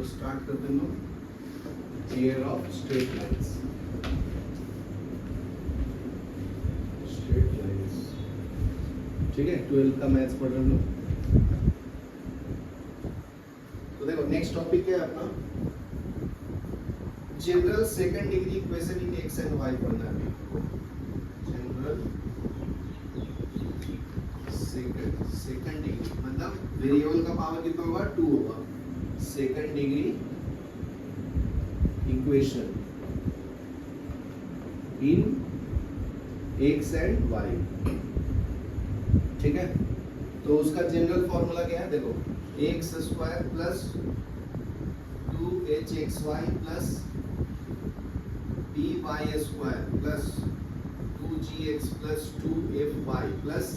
तो स्टार्ट करते हैं लोग pair of straight lines. Straight lines, ठीक है, 12 का मैथ्स पढ़ रहे लोग। तो देखो नेक्स्ट टॉपिक क्या है अपना, general second degree equation in x and y पढ़ना है अभी। जनरल सेकंड डिग्री मतलब वेरिएबल का पावर कितना होगा, 2 होगा। Second degree equation in x and y, ठीक है। तो उसका जनरल फॉर्मूला क्या है, देखो x square plus 2hxy plus by square plus 2gx plus 2fy plus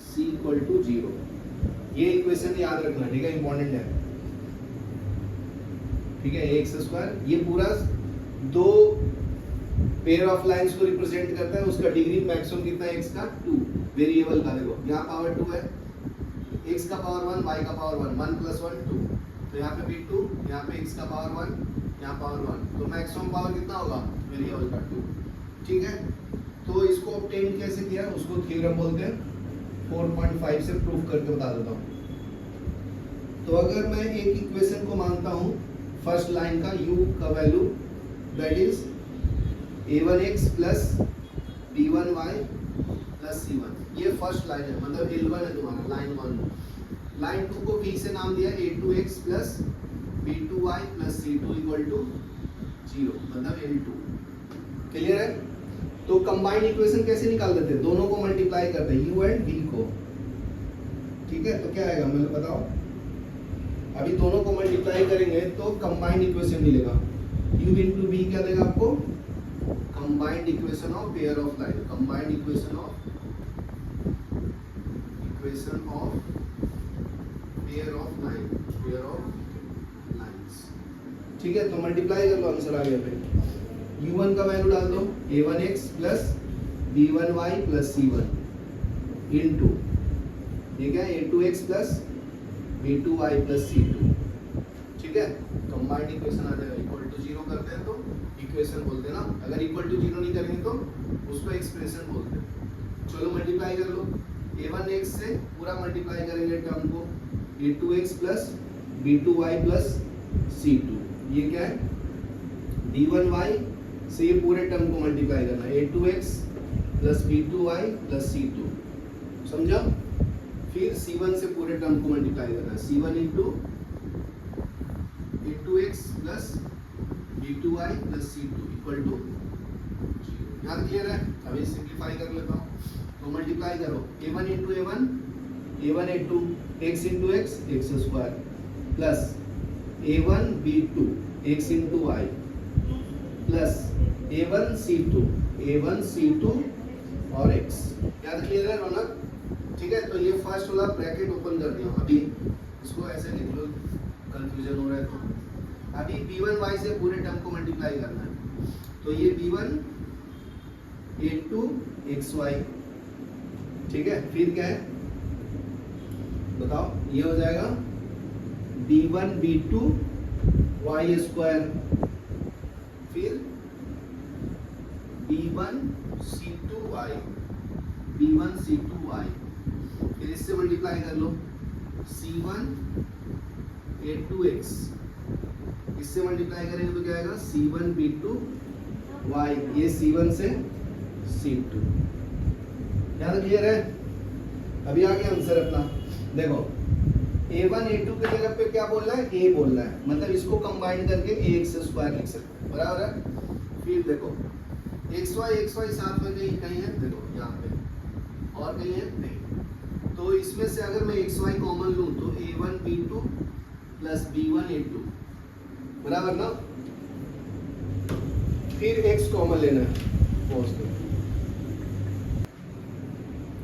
c equal to 0। ये इक्वेशन याद रखना, ठीक है, इंपॉर्टेंट है, ठीक है। एक्स स्क्वायर ये पूरा दो पेयर ऑफ लाइंस को रिप्रेजेंट करता है, उसका डिग्री मैक्सिमम कितना है, एक्स का 2, वेरिएबल का देखो यहाँ पावर 2 है, एक्स का पावर 1, वाई का पावर 1, 1 प्लस 1 2, तो यहाँ पे भी 2, यहाँ पे x का पावर 1, यहाँ पावर 1, तो मैक्सिमम पावर कितना होगा, वेरिएबल का 2, ठीक है। तो इसको ऑब्टेन कैसे किया, उसको थ्योरम बोलते हैं। 4.5 से प्रूफ करके बता देता हूँ। तो अगर मैं एक इक्वेशन को मानता हूँ फर्स्ट लाइन का u का value that is a1x plus b1y plus c1, ये फर्स्ट लाइन है, मतलब L1 है तुम्हारा, लाइन 1। लाइन 2 को v से नाम दिया a2x plus b2y plus c2 equal to 0, मतलब L2। क्लियर है। तो कंबाइंड इक्वेशन कैसे निकाल देते हैं, दोनों को मल्टीप्लाई करते हैं u एंड v को, ठीक है। तो क्या आएगा मुझे बताओ, अभी दोनों को मल्टीप्लाई करेंगे तो कंबाइंड इक्वेशन मिलेगा। u इंटू v क्या देगा आपको, combined equation of pair of line, combined equation of pair of line, pair of lines, ठीक है। तो मल्टीप्लाई कर लो, आंसर आ गया। फिर u1 का वैल्यू डाल दो a1x plus b1y plus c1 into, ठीक है, a2x plus b2y plus c2, ठीक है। कंबाइंड इक्वेशन आ जाएगा, इक्वल टू 0 करते हैं तो इक्वेशन बोलते हैं ना, अगर इक्वल टू 0 नहीं करेंगे तो उसको एक्सप्रेशन बोलते हैं। चलो मल्टीप्लाई कर लो, a1x से पूरा मल्टीप्लाई करेंगे टर्म को, a2x plus b2y plus c2, ये क्या है, b1y से ये पूरे टर्म को मल्टीप्लाई करना है, a2x plus b2y plus c2, समझा। फिर c1 से पूरे टर्म को मल्टीप्लाई करना है, c1 into a2x plus b2y plus c2 equal to 0। यहाँ क्लियर है। अभी सिंप्लीफाई कर लेता हूँ, तो मल्टीप्लाई करो a1 into a1, a1 a2, x into x, x square plus a1 b2 x into y plus a1 c2 और x। याद क्लियर है रौनक, ठीक है। तो ये फर्स्ट वाला ब्रैकेट ओपन कर दिया, अभी इसको ऐसे लिख लो, कंफ्यूजन हो रहा है तो। अभी b1y से पूरे टर्म को मल्टीप्लाई करना है, तो ये b1 a2 xy, ठीक है। फिर क्या है बताओ, ये हो जाएगा b1 b2 y स्क्वायर, फिर b1 c2y, b1 c2y, फिर इससे मल्टीप्लाई कर लो c1 a2x, इससे मल्टीप्लाई करेंगे तो क्या आएगा c1 b2 y, ये c1 से c2। याद क्लियर है। अभी आ गया आंसर अपना, देखो a1 a2 के जगह पे क्या बोल रहा है, a बोल रहा है, मतलब इसको कंबाइन करके ax स्क्वायर लिख सकते हैं, बराबर है। फिर देखो xy साथ में कहीं है, देखो यहाँ पे, और कहीं है नहीं, तो इसमें से अगर मैं xy कॉमन लूँ तो a1 b2 plus b1 a2, बराबर ना। फिर x कॉमन लेना है,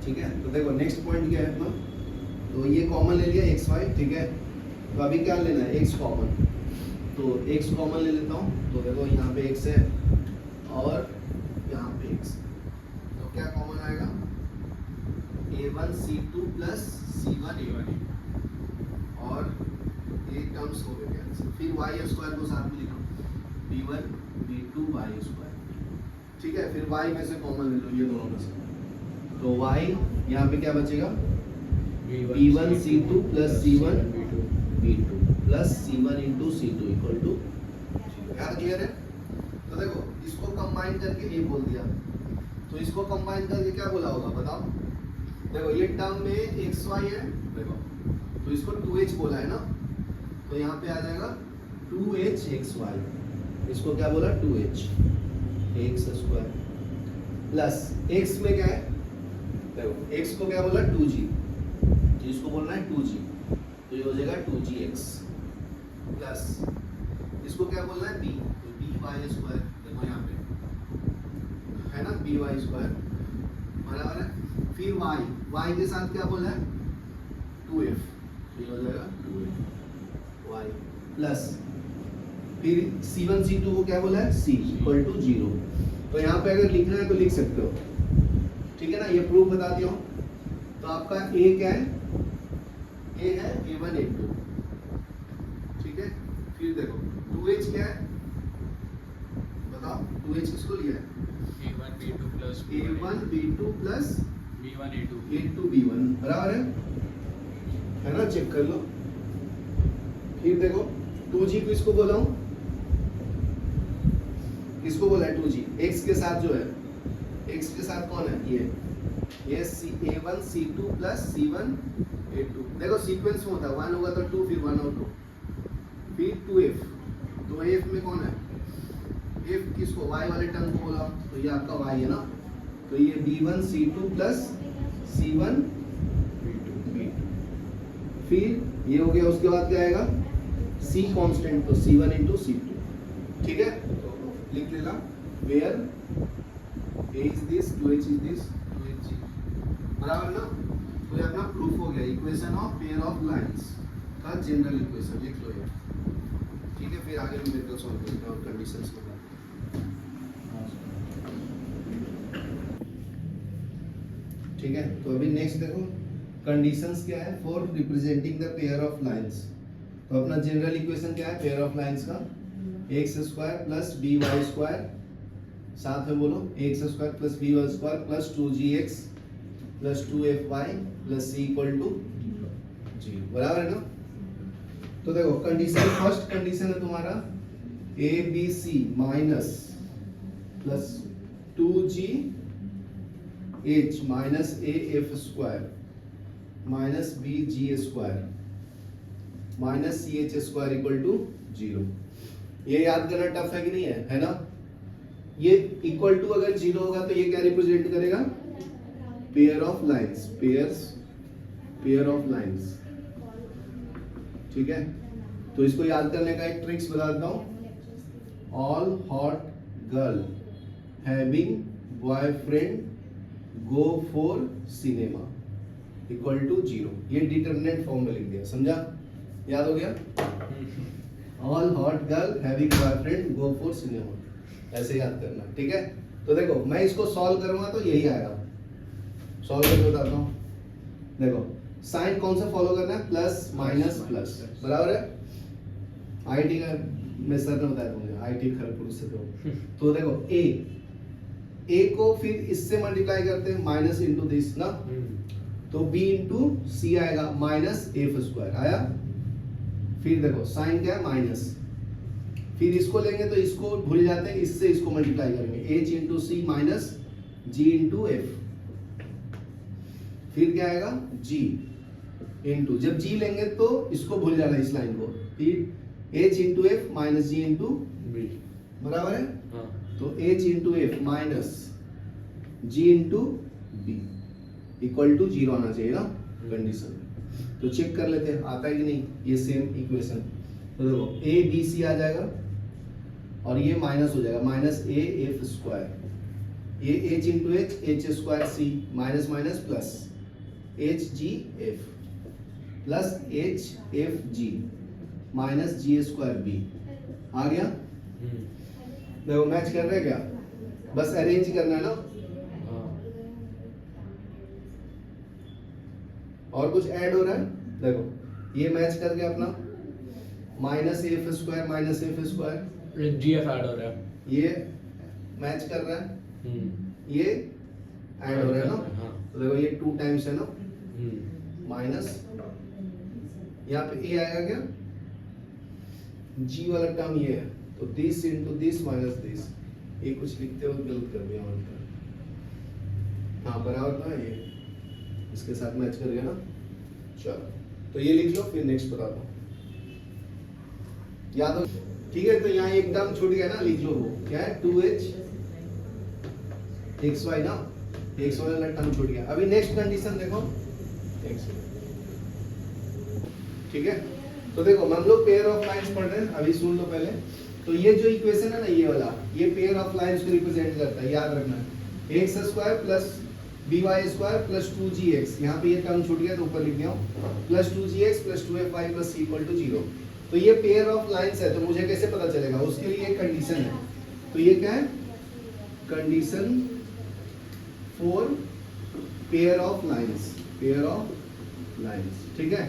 ठीक है। तो देखो नेक्स्ट पॉइंट क्या है अपना, तो ये कॉमन ले लिया xy, ठीक है। तो अभी क्या लेना है, x कॉमन, तो x कॉमन ले लेता हूँ, तो देखो यहाँ पे x है और यहाँ पे x, तो क्या कॉमन आएगा, a1 c2 plus c1 a1 और एक टर्म्स हो गए कैंसिल। फिर वाई स्क्वायर को साथ में लिखो, b1 b2 वाई स्क्वायर, ठीक है। फिर y में से कॉमन ले लो, ये दोनों में से, तो y यहाँ पे क्या बचेगा, b1 c2 plus c1 b2 plus c1 into c2 equal to, यार क्लियर है। तो देखो इसको कंबाइन करके ये बोल दिया, तो इसको कंबाइन करके क्या बोला होगा बताओ। देखो ये टर्म में xy है, देखो तो इसको 2h बोला है ना, तो यहाँ पे आ जाएगा 2h xy, इसको क्या बोला 2h x square plus x में क्या है, देखो x को क्या बोला 2g, तो इसको बोलना है 2g, तो ये हो जाएगा 2gx प्लस इसको क्या बोलना है b, तो by स्क्वायर, देखो यहाँ पे है ना by स्क्वायर बराबर है। फिर y के साथ क्या बोला है 2f, तो ये हो जाएगा 2f y प्लस फिर c1 c2 को क्या बोला है c इक्वल टू 0। तो यहाँ पे अगर लिखना है तो लिख सकते हो, ठीक है ना, ये प्रूफ बता दिया हूँ। तो आपका a क्या है, a है a1 a2, ठीक है। फिर देखो 2h क्या है बताओ, 2h किसको लिया है a1 b2 plus a1 b2 plus b1 a2 a2 b1 बराबर है ना, चेक कर लो। फिर देखो 2g को इसको बोला हूँ, किसको बोला है 2g, x के साथ जो है, x के साथ कौन है ये a1 c2 plus c1 a2, देखो सीक्वेंस में होता है, 1 होगा तो 2, फिर 1 और 2, फिर 2f, तो f में कौन है, f किसको y वाले टर्म को बोला, तो ये आपका y है ना, तो ये b1 c2 plus c1 b2, फिर ये हो गया, उसके बाद क्या आएगा c कांस्टेंट, तो c1 इंटू c2, ठीक है। तो लिख लेना where a is this 2h is this 2hg बराबर ना। तो ये अपना प्रूफ हो गया, equation of pair of lines का जनरल इक्वेशन लिख लो ये, ठीक है। फिर आगे न्यूमेरिकल सॉल्व करते हैं और कंडीशंस को, ठीक है। तो अभी नेक्स्ट देखो कंडीशंस क्या है for representing the pair of lines. तो अपना जनरल इक्वेशन क्या है पेयर ऑफ लाइंस का, x square plus b y square, साथ में बोलो x square plus b y square plus 2gx plus 2fy plus c equal to 0 बराबर है ना। तो देखो कंडीशन, फर्स्ट कंडीशन है तुम्हारा a b c minus plus 2gh minus a f square minus b g square minus c h square equal to 0। ये याद करना टफ है कि नहीं है ना। ये इक्वल टू अगर 0 होगा तो ये क्या रिप्रेजेंट करेगा, pair of lines, pair of lines, ठीक है। तो इसको याद करने का एक ट्रिक्स बता देता हूं, all hot girl having boyfriend go for cinema equal to 0। ये डिटरमिनेंट फॉर्म में लिख दिया, समझा, याद हो गया। All hot girl having boyfriend go for cinema, ऐसे याद करना, ठीक है। तो देखो मैं इसको सॉल्व करूंगा तो यही आएगा, सॉल्व करके बताता हूँ। देखो साइन कौन सा फॉलो करना है, प्लस माइनस प्लस, बराबर है। आईटी का मैं सर ने बताया मुझे, आईटी खड़गपुर से। तो देखो ए को फिर इससे मल्टीप्लाई करते हैं माइनस इंटू दिस ना, तो b इंटू सी आएगा माइनस एफ स्क्वायर आया। फिर देखो साइन क्या है माइनस, फिर इसको लेंगे तो इसको भूल जाते हैं, इससे इसको मल्टीप्लाई करेंगे h इंटू सी माइनस जी इंटू एफ। फिर क्या आएगा g इंटू, जब g लेंगे तो इसको भूल जाना इस लाइन को, फिर h into f minus g into b, बराबर है। तो h into f minus g into b equal to 0 आना चाहिए ना कंडीशन। तो चेक कर लेते हैं आता है कि नहीं ये सेम इक्वेशन। तो देखो ए बी सी आ जाएगा और ये माइनस हो जाएगा, माइनस ए एफ स्क्वायर, ये h into h square c minus minus plus h g f plus h f g minus g square b आ गया। देखो मैच कर रहे हैं क्या, बस अरेंज करना है ना, और कुछ ऐड हो रहा है। देखो ये मैच कर गया अपना, minus F square GF add हो रहा है। ये मैच कर रहा है, ये ऐड हो रहा है ना, हाँ। तो देखो ये 2 टाइम्स है ना, माइनस यहाँ पे ए आएगा क्या, जी वाला टर्म ये है, तो this into this minus this, ये कुछ लिखते हो गलत कर दिया मतलब, हाँ बराबर ना ये इसके साथ मैच कर गया ना। चलो तो ये लिख लो, फिर नेक्स्ट बताता हूँ, याद हो, ठीक है। तो यहाँ एक टर्म छूट गया ना, लिख लो वो क्या है, 2h xy ना, xy वाला टर्म छूट गया। अभी नेक्स्ट कंडीशन देखो, ठीक है। तो देखो हम लोग पेयर ऑफ लाइंस पढ़ रहे हैं, अभी सुन लो पहले। तो ये जो इक्वेशन है ना, ये वाला, ये पेयर ऑफ लाइंस को रिप्रेजेंट करता है, याद रखना, x square plus by square plus 2gx, यहाँ पे ये टर्म छूट गया तो ऊपर लिख दिया हूँ, plus 2gx plus 2fy plus c equal to 0। तो ये पेयर ऑफ लाइंस है, तो मुझे कैसे पता चलेगा, उसके लिए एक कंडीशन है। तो ये क्या है, condition for pair of lines, ठीक है।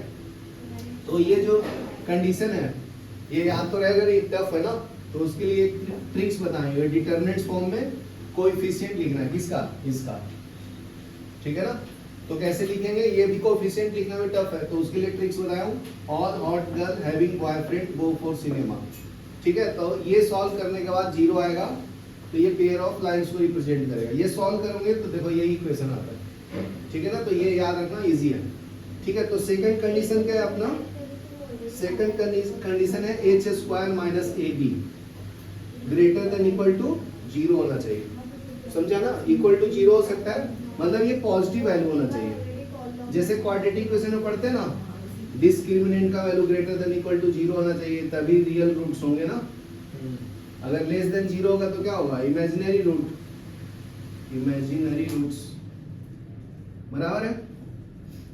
तो ये जो कंडीशन है, ये याद तो रहेगा, ये टफ है ना, तो उसके लिए एक ट्रिक्स बताएंगे। डिटरमिनेंट्स फॉर्म में कोएफिशिएंट लिखना है, किसका, इसका, ठीक है ना। तो कैसे लिखेंगे, ये भी कोएफिशिएंट लिखना में टफ है, तो उसके लिए ट्रिक्स बताया हूँ। All hot girl having boyfriend go for cinema, ठीक है। तो ये सॉल्व करने के बाद 0 आएगा, तो ये पेयर ऑफ लाइंस को रिप्रेजेंट करेगा। ये सॉल्व करोगे तो देखो यही इक्वेशन आता है, ठीक है ना। तो ये याद रखना, इजी है, ठीक है। तो सेकंड कंडीशन क्या है अपना, सेकंड कंडीशन है h square minus a b greater than equal to 0 होना चाहिए, समझा ना। इक्वल टू 0 हो सकता है, मतलब ये पॉजिटिव वैल्यू होना चाहिए। जैसे क्वाड्रेटिक इक्वेशन में पढ़ते हैं ना, डिस्क्रिमिनेंट का value greater than equal to 0 होना चाहिए, तभी रियल रूट्स होंगे ना। अगर लेस देन 0 होगा तो क्या होगा, इमेजिनरी रूट्स, बराबर है।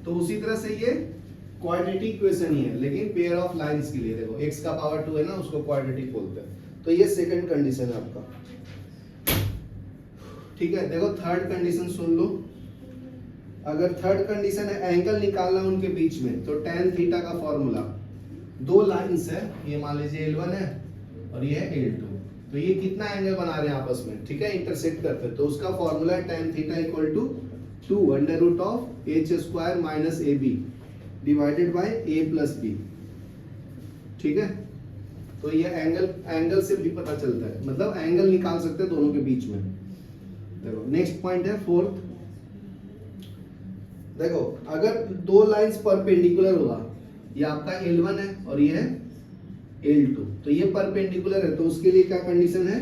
तो उसी तरह से ये क्वाड्रेटिक इक्वेशन ही है, लेकिन पेयर ऑफ लाइंस के लिए देखो, x का पावर 2 है ना, उसको क्वाड्रेटिक बोलते हैं। तो ये सेकंड कंडीशन है आपका, ठीक है। देखो थर्ड कंडीशन सुन लो। अगर थर्ड कंडीशन है एंगल निकालना उनके बीच में, तो tan थीटा का फॉर्मूला, 2 लाइंस है, ये मान लीजिए L1 है और ये है L2, तो ये कितना एंगल बना रहे हैं आपस में, ठीक है, इंटरसेक्ट करते हैं। तो उसका फॉर्मूला है tan theta equal to 2 under root of h square minus ab divided by a plus b, ठीक है। तो ये एंगल से भी पता चलता है, मतलब एंगल निकाल सकते हैं दोनों के बीच में। देखो नेक्स्ट पॉइंट है फोर्थ, देखो अगर 2 लाइंस परपेंडिकुलर होगा, ये आपका L1 है और ये है L2, तो ये परपेंडिकुलर है, तो उसके लिए क्या कंडीशन है,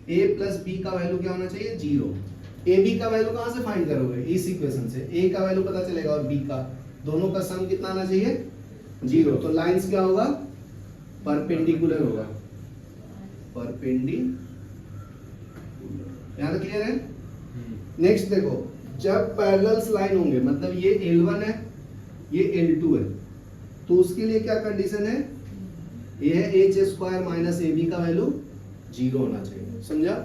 a प्लस b का वैल्यू क्या होना चाहिए, 0। ab का वैल्यू कहां से फाइंड करोगे, इस इक्वेशन से। a का वैल्यू पता चलेगा और b का, दोनों का सम कितना आना चाहिए, 0। तो लाइंस क्या होगा, परपेंडिकुलर होगा, परपेंडिकुलर, यहां तक क्लियर है। नेक्स्ट देखो, जब पैरेलल्स लाइन होंगे, मतलब ये L1 है, ये L2 है, तो उसके लिए क्या कंडीशन है, ये है h स्क्वायर माइनस ab का वैल्यू 0 होना चाहिए, समझा।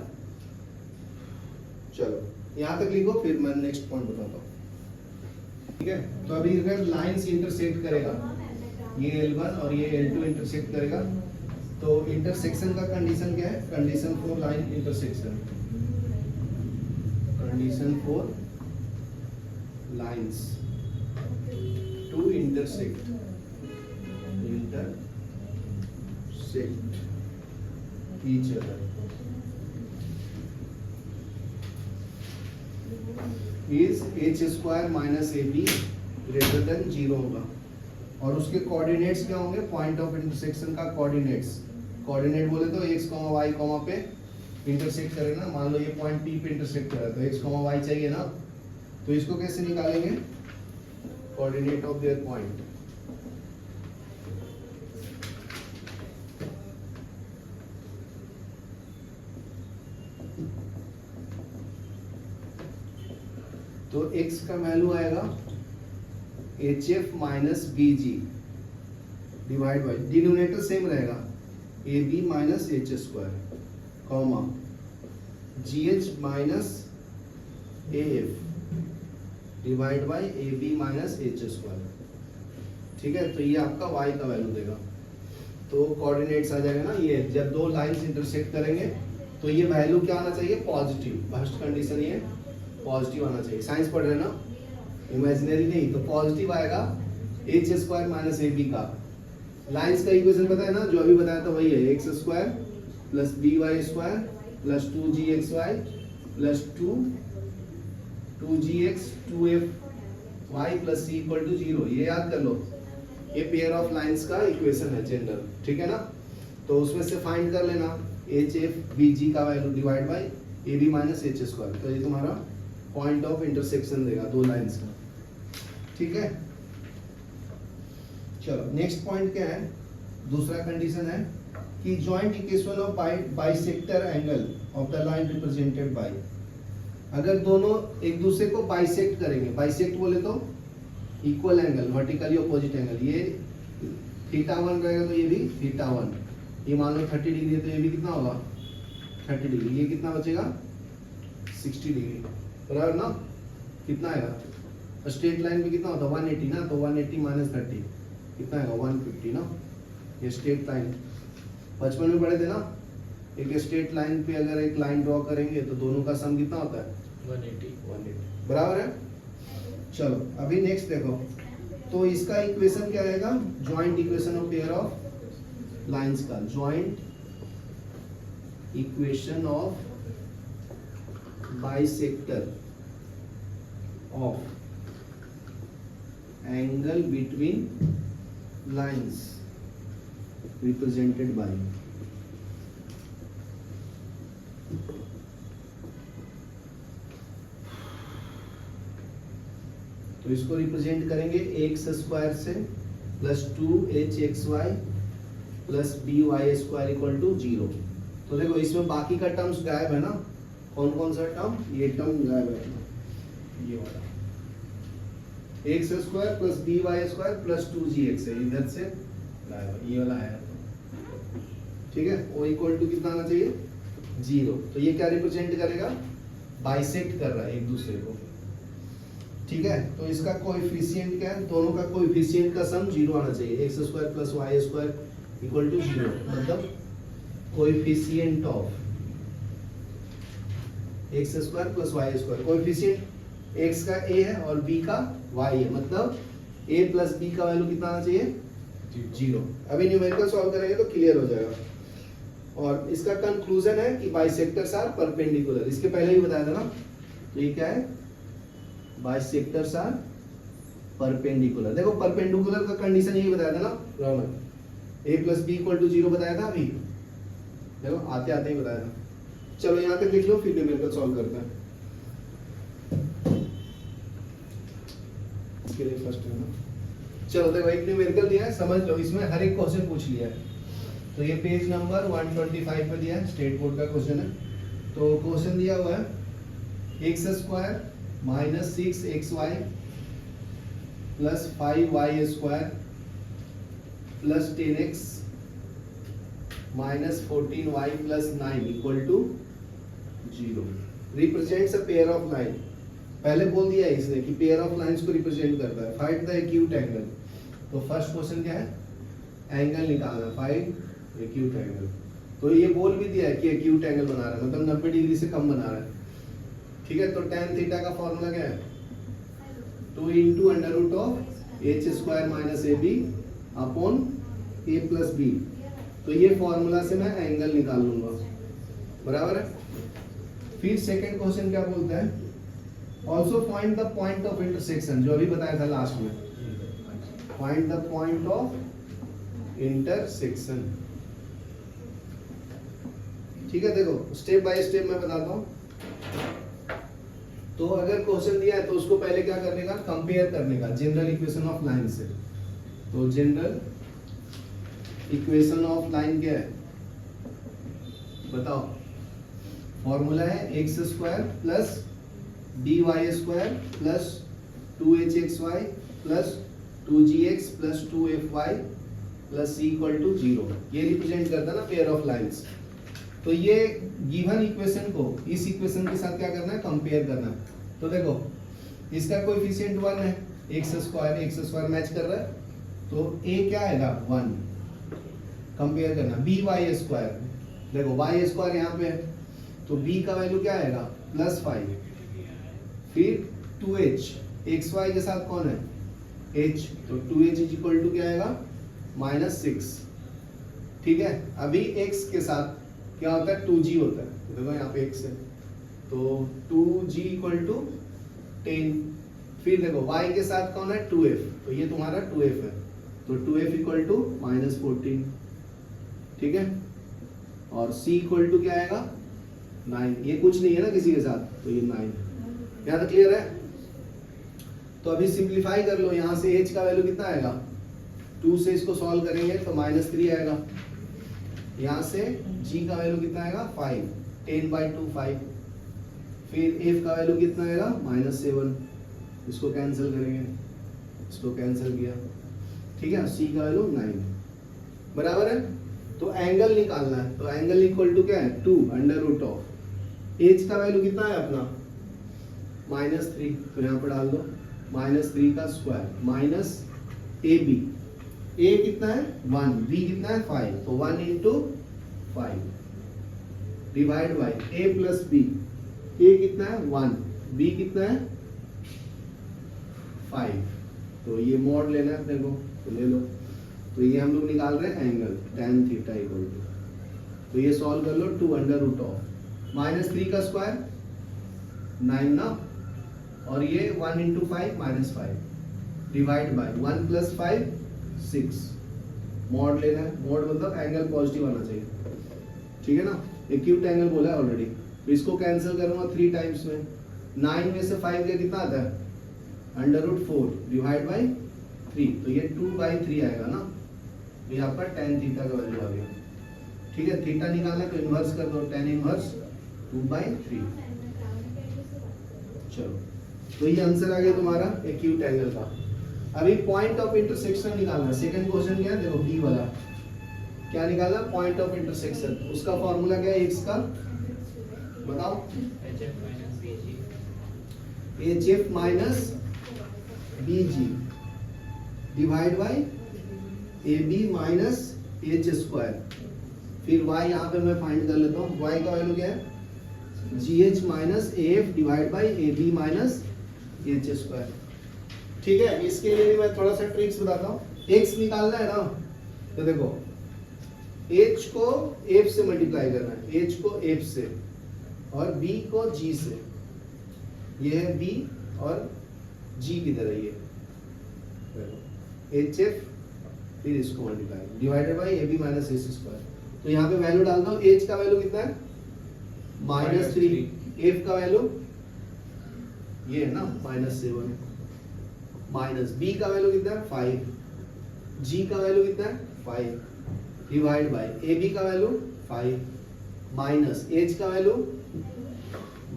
चलो यहां तक लिखो, फिर मैं नेक्स्ट पॉइंट बताता हूँ, ठीक है। तो अभी अगर लाइंस इंटरसेक्ट करेगा, ये L1 और ये L2 इंटरसेक्ट करेगा, तो इंटरसेक्शन का कंडीशन क्या है, condition for line intersection, condition for lines to intersect each other is h square minus ab greater than 0 होगा। और उसके कोऑर्डिनेट्स क्या होंगे, पॉइंट ऑफ इंटरसेक्शन का कोऑर्डिनेट्स, कोऑर्डिनेट बोले तो x, y, पे इंटरसेक्ट करे ना, मान लो ये पॉइंट P पे इंटरसेक्ट कर रहा है, तो x, y चाहिए ना, तो इसको कैसे निकालेंगे, कोऑर्डिनेट ऑफ देयर पॉइंट। तो x का वैल्यू आएगा hf minus bg divide by, denominator same रहेगा, ab minus h square, comma gh minus af divide by ab minus h square, ठीक है। तो ये आपका y का वैल्यू देगा, तो कोऑर्डिनेट्स आ जाएगा ना, ये जब दो लाइंस इंटरसेक्ट करेंगे तो ये वैल्यू क्या आना चाहिए, पॉजिटिव। फर्स्ट कंडीशन ये पॉजिटिव आना चाहिए। साइंस पढ़ रहे हैं ना, इमेजिनरी नहीं, तो पॉजिटिव आएगा h square minus a b का। लाइंस का इक्वेशन पता है ना, जो अभी बताया था वही है, x square plus b y square plus 2gxy plus 2gx 2fy plus c equal to 0। ये याद कर लो, ये पेयर ऑफ लाइंस का इक्वेशन है जनरल, ठीक है ना। तो उसमें से फाइंड कर लेना एच एफ बी जी का value divide by a b minus h square. तो ये तुम्हारा पॉइंट ऑफ इंटरसेक्शन देगा दो लाइंस का, ठीक है। चलो नेक्स्ट पॉइंट क्या है, दूसरा कंडीशन है कि joint equation of bisector angle of the line represented by. अगर दोनों एक दूसरे को बाइसेक्ट करेंगे, बाइसेक्ट बोले तो equal angle, vertically opposite angle, ये θ1 रहेगा तो ये भी θ1, ये मान लो 30 डिग्री है तो ये भी कितना होगा 30 डिग्री, ये कितना बचेगा 60 डिग्री, बराबर ना। कितना आएगा, स्ट्रेट लाइन पे कितना होता है 180 ना, तो 180 माइनस 30 कितना आएगा 150 ना। ये स्ट्रेट लाइन बचपन में पढ़े थे ना, एक स्ट्रेट लाइन पे अगर एक लाइन ड्रॉ करेंगे तो दोनों का सम कितना होता है 180, बराबर है। चलो अभी नेक्स्ट देखो, तो इसका इक्वेशन क्या रहेगा, joint equation of pair of lines का, joint equation of bisector of angle between lines represented by. तो इसको रिप्रेजेंट करेंगे एक्स स्क्वायर से plus 2hxy plus by square equal to 0। तो देखो इसमें बाकी का टर्म्स गायब है ना, कौन कौन सा टर्म, ये टर्म गायब है, ये वाला x square plus by square plus 2gx है, इधर से गायब है, ये वाला है, ठीक है। वो इक्वल टू कितना आना चाहिए 0। तो ये क्या रिप्रेजेंट करेगा, बाइसेक्ट कर रहा है एक दूसरे को, ठीक है। तो इसका कोएफिशिएंट क्या है, दोनों का कोएफिशिएंट का सम 0 आना चाहिए, x square plus y square equal to 0, मतलब coefficient of x square plus y square, coefficient x का a है और b का y है, मतलब a प्लस b का वैल्यू कितना आना चाहिए 0। अभी न्यूमेरिकल सॉल्व करेंगे तो क्लियर हो जाएगा। और इसका कंक्लूजन है कि बाइसेक्टर्स आर परपेंडिकुलर, इसके पहले ही बताया था ना। तो ये क्या है, बाइसेक्टर्स आर परपेंडिकुलर। देखो परपेंडिकुलर का कंडीशन यही बताया था ना Raunak, a plus b equal to 0 बताया था अभी, देखो आते आते ही बताया था। चलो यहाँ तक लिख लो, फिर न्यूमेरिकल सॉल्व करते हैं। इसके लिए फर्स्ट है ना, चलो देखो एक न्यूमेरिकल दिया है, समझ लो, इसमें हर एक क्वेश्चन पूछ लिया है। तो ये पेज नंबर 125 पे दिया है, स्टेट बोर्ड का क्वेश्चन है। तो क्वेश्चन दिया हुआ है x square minus 6xy plus 5y square plus 10x minus 14y plus 9 equal to 0 represents a pair of line. पहले बोल दिया है इसने कि पेयर ऑफ लाइंस को रिप्रेजेंट करता है। Find the acute angle. तो फर्स्ट क्वेश्चन क्या है, एंगल निकालना, फाइंड एक्यूट एंगल। तो ये बोल भी दिया है कि एक्यूट एंगल बना रहा है, मतलब 90 डिग्री से कम बना रहा है, ठीक है। तो tan थीटा का फॉर्मूला क्या है, 2 into under root of h square minus a b upon a plus b. तो ये फॉर्मूला से मैं एंगल निकाल लूंगा, बराबर है। फिर सेकंड क्वेश्चन क्या बोलता है, also find the point of intersection, जो अभी बताया था लास्ट में, find the point of intersection, ठीक है। देखो स्टेप बाय स्टेप मैं बताता हूँ। तो अगर क्वेश्चन दिया है तो उसको पहले क्या करने का, कंपेयर करने का जनरल इक्वेशन ऑफ लाइन से। तो जनरल इक्वेशन ऑफ लाइन क्या है बताओ, फॉर्मूला है x square plus d y square plus 2hxy plus 2gx plus 2fy plus c equal to 0। ये रिप्रेजेंट करता है ना पेयर ऑफ लाइंस। तो ये गिवन इक्वेशन को इस इक्वेशन के साथ क्या करना है, कंपेयर करना है। तो देखो इसका कोएफिशिएंट 1 है, एक्स स्क्वायर मैच कर रहा है, तो a क्या आएगा 1, कंपेयर करना बी वाई स्क्वायर, देखो वाई स्क्वायर यहाँ पे है तो बी का वैल्यू क्या आएगा +5, फिर 2h एक्स वाई के साथ कौन है h, तो 2h इज इक्वल टू क्या आएगा -6, ठीक है। अभी x के साथ क्या होता है 2g होता है, देखो यहाँ पे x है तो 2g इक्वल टू 10, फिर देखो y के साथ कौन है 2f, तो ये तुम्हारा 2f है तो 2f इक्वल टू -14, ठीक है। और c इक्वल टू क्या आएगा 9, ये कुछ नहीं है ना किसी के साथ तो ये 9, यहाँ तक क्लियर है। तो अभी सिंप्लीफाई कर लो, यहाँ से h का वैल्यू कितना आएगा 2 से इसको सॉल्व करेंगे तो -3 आएगा, यहाँ से g का वैल्यू कितना आएगा 5, 10/2 5, फिर f का वैल्यू कितना आएगा -7, इसको कैंसिल करेंगे, इसको कैंसिल किया, ठीक है। c का वैल्यू 9 बराबर है। तो एंगल निकालना है तो एंगल इक्वल टू क्या है 2√ऑफ h का वैल्यू कितना है अपना -3, तो यहाँ पर डाल दो -3 का स्क्वायर माइनस ab, a कितना है 1, b कितना है 5, तो 1 into 5 divide by a plus b, a कितना है 1, b कितना है 5, तो ये मॉड लेना है अपने को तो ले लो। तो ये हम लोग निकाल रहे हैं angle tan theta equal to, तो ये सॉल्व कर लो 2√ऑफ -3 का स्क्वायर 9 ना, और ये 1 into 5 -5 divide by 1 plus 5 6, mod लेना है, मॉड मतलब एंगल पॉजिटिव आना चाहिए, ठीक है ना। एक्यूट एंगल बोला है ऑलरेडी, तो इसको कैंसिल करूंगा 3 टाइम्स में, 9 में से 5 गया कितना आता है √4 डिवाइड बाय 3, तो ये 2/3 आएगा ना, तो यहाँ पर tan थीटा का वैल्यू आ गया, ठीक है। थीटा निकालना है तो इन्वर्स कर दो, tan इन्वर्स 2/3, चलो तो ये आंसर आ गया तुम्हारा एक्यूट एंगल का। अभी पॉइंट ऑफ इंटरसेक्शन निकालना है, सेकंड क्वेश्चन क्या है देखो बी वाला, क्या निकालना पॉइंट ऑफ इंटरसेक्शन, उसका फॉर्मूला क्या है x का बताओ, HF minus BG divide by AB minus H square, फिर y यहाँ पे मैं फाइंड कर लेता हूँ, y का वैल्यू क्या है GH minus AF divide by AB minus H square, ठीक है। इसके लिए भी मैं थोड़ा सा ट्रिक्स बताता हूँ, x निकालना है ना, तो देखो h को f से मल्टीप्लाई करना है, h को f से और b को g से, ये है b और g की तरह ये HF, फिर इसको multiply divided by AB minus H square, तो यहाँ पे वैल्यू डाल दो, h का वैल्यू कितना है -3, f का वैल्यू ये है ना -7, माइनस b का वैल्यू कितना है 5, g का वैल्यू कितना है 5 डिवाइड बाई AB का वैल्यू 5 माइनस h का वैल्यू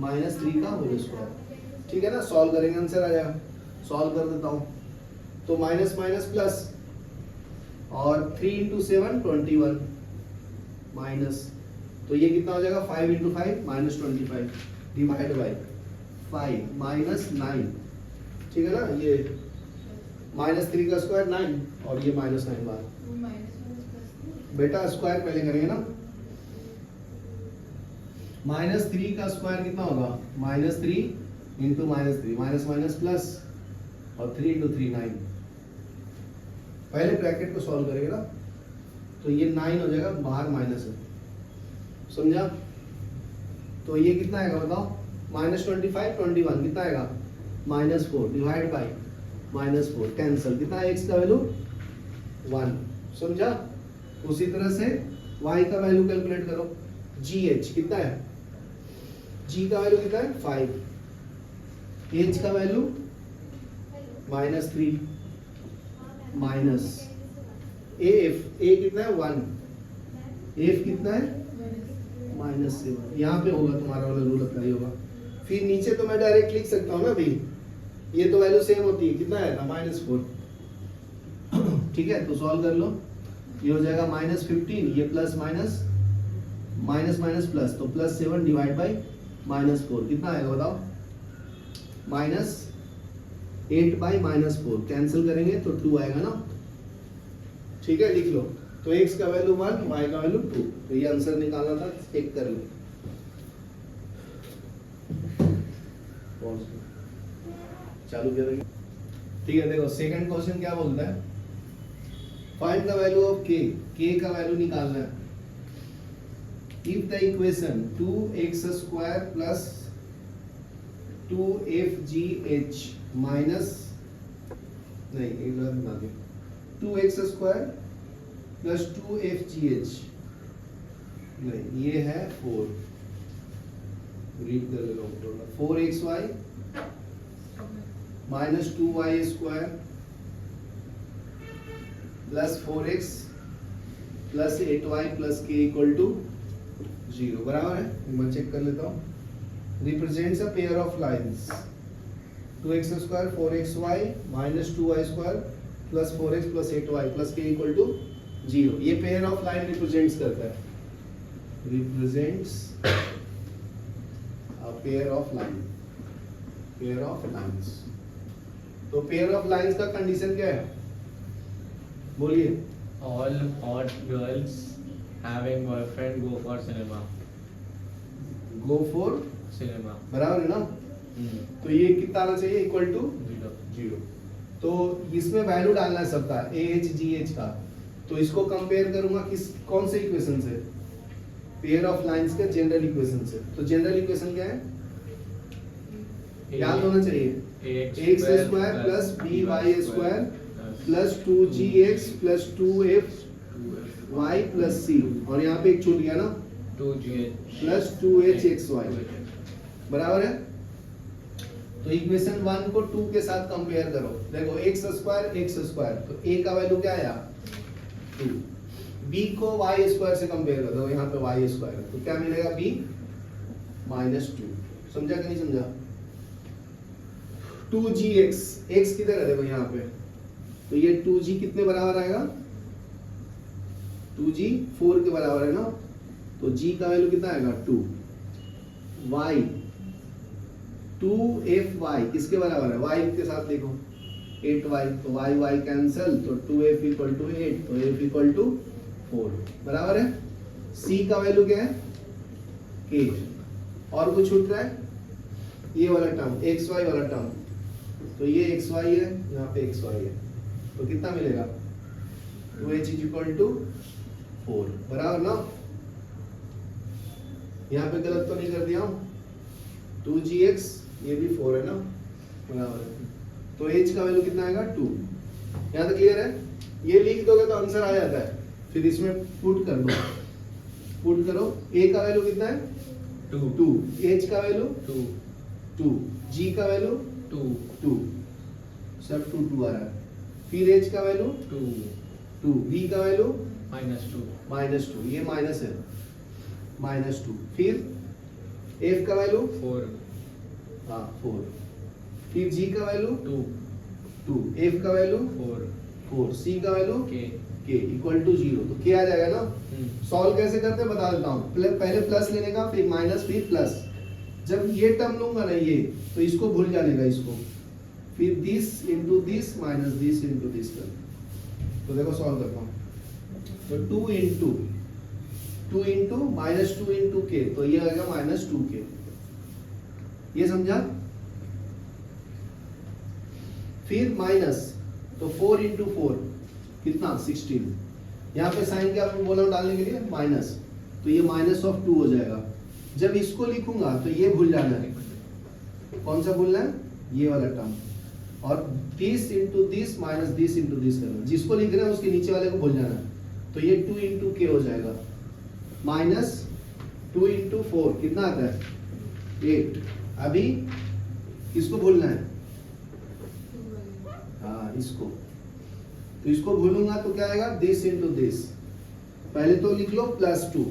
-3 का होल स्क्वायर, ठीक है ना। सॉल्व करेंगे आंसर आ जाएगा, सॉल्व कर देता हूँ, तो माइनस माइनस प्लस, और 3 इंटू 7 21 माइनस, तो ये कितना हो जाएगा 5 इंटू 5 -25 डिवाइड बाई 5 माइनस 9, ठीक है ना। ये -3 का स्क्वायर 9 और ये -9 बार, बेटा स्क्वायर पहले करेंगे ना, -3 का स्क्वायर कितना होगा -3 इंटू -3 माइनस माइनस प्लस, और 3 इंटू 3 9, पहले ब्रैकेट को सॉल्व करेंगे ना, तो ये 9 हो जाएगा, बाहर माइनस है, समझा। तो ये कितना आएगा बताओ -25 21 कितना आएगा -4 डिवाइड बाई -4 कैंसिल, कितना है x का वैल्यू 1, समझा। उसी तरह से y का वैल्यू कैलकुलेट करो, GH कितना है, g का वैल्यू कितना है 5, h का वैल्यू -3 माइनस AF, A कितना है 1, F कितना है -7, यहाँ पे होगा तुम्हारा वाला रूल अप्लाई होगा। फिर नीचे तो मैं डायरेक्ट लिख सकता हूँ ना भाई, ये तो वैल्यू सेम होती है, कितना है -4, ठीक है। तो सॉल्व कर लो, ये हो जाएगा -15, ये plus minus minus minus plus, तो +7 डिवाइड बाई -4 कितना आएगा बताओ -8 बाई -4 कैंसिल करेंगे तो 2 आएगा ना, ठीक है। लिख लो तो x का वैल्यू 1, y का वैल्यू 2। तो ये आंसर निकालना था, चेक कर लो। चालू करेंगे। ठीक है, देखो सेकंड क्वेश्चन क्या बोलता है, find the value of k, k का वैल्यू निकालना है। If the equation 2x square plus 2fgh minus नहीं एक बार बना दे, 2x स्क्वायर प्लस 2fgh नहीं, ये है 4, रीड कर ले लो, 4xy minus 2y square plus 4x plus 8y plus k equal to 0 बराबर है। मैं चेक कर लेता हूँ। Represents a pair of lines 2x square 4xy minus 2y square plus 4x plus 8y plus k equal to 0। ये pair of line represents करता है, represents a pair of line, pair of lines. तो pair of lines का condition क्या है, बोलिए। All hot girls having boyfriend go for cinema. Go for Cinema. बराबर है ना, तो ये कितना आना चाहिए, इक्वल टू 0। तो इसमें वैल्यू डालना है सबका, AHGH का। तो इसको कंपेयर करूंगा किस कौन से इक्वेशन से, पेयर ऑफ लाइंस के जनरल इक्वेशन से। तो जनरल इक्वेशन क्या है, याद होना चाहिए, x square plus by square plus 2gx plus 2fy plus c, और यहाँ पे एक छूट गया ना, 2gh प्लस 2hxy बराबर है। तो इक्वेशन 1 को 2 के साथ कंपेयर करो। देखो x स्क्वायर, तो a का वैल्यू क्या आया 2, b को y स्क्वायर से कंपेयर कर दो, यहाँ पे y स्क्वायर, तो क्या मिलेगा b माइनस 2। समझा कि नहीं समझा। 2gx, x किधर है देखो यहाँ पे, तो ये 2g कितने बराबर आएगा, 2g 4 के बराबर है ना, तो g का वैल्यू कितना आएगा 2, y 2fy किसके बराबर है, y के साथ देखो 8y, तो y कैंसल, तो 2f इक्वल टू 8, तो f इक्वल टू 4 बराबर है। c का वैल्यू क्या है 8, और कुछ छूट रहा है, ये वाला टर्म xy वाला टर्म, तो ये xy है, यहाँ पे xy है, तो कितना मिलेगा 2h इज इक्वल टू 4 बराबर ना। यहाँ पे गलत तो नहीं कर दिया हूँ, 2gx ये भी 4 है ना बराबर है, तो h का वैल्यू कितना आएगा 2। यहाँ तक क्लियर है, ये लिख दोगे तो आंसर आ जाता है। फिर इसमें पुट कर दो, पुट करो, a का वैल्यू कितना है 2, h का वैल्यू 2, g का वैल्यू 2, सब 2 आ रहा है। फिर h का वैल्यू 2, b का वैल्यू -2, ये माइनस है -2। फिर f का वैल्यू 4, हाँ 4, फिर g का वैल्यू 2, f का वैल्यू 4, c का वैल्यू k इक्वल टू 0, तो k आ जाएगा ना। सॉल्व कैसे करते हैं बता देता हूँ, पहले प्लस लेने का, फिर माइनस, फिर प्लस। जब ये टर्म लूंगा ना ये, तो इसको भूल जाने का, इसको फिर this into this minus this into this कर, तो देखो सॉल्व करता हूँ। तो 2 इंटू माइनस 2 इंटू के, तो ये आएगा माइनस 2k, ये समझा। फिर माइनस, तो 4 इंटू 4 कितना 16, यहाँ पे साइन क्या बोला डालने के लिए माइनस, तो ये माइनस ऑफ 2 हो जाएगा। जब इसको लिखूंगा तो ये भूल जाना है, कौन सा भूलना है, ये वाला टर्म, और this into this minus this into this करना, जिसको लिख रहे हैं उसके नीचे वाले को भूल जाना है। तो ये 2 इंटू के हो जाएगा, माइनस 2 इंटू 4 कितना आता है 8। अभी किसको भूलना है, हाँ इसको, तो इसको भूलूंगा तो क्या आएगा दिस इंटू दिस, पहले तो लिख लो +2,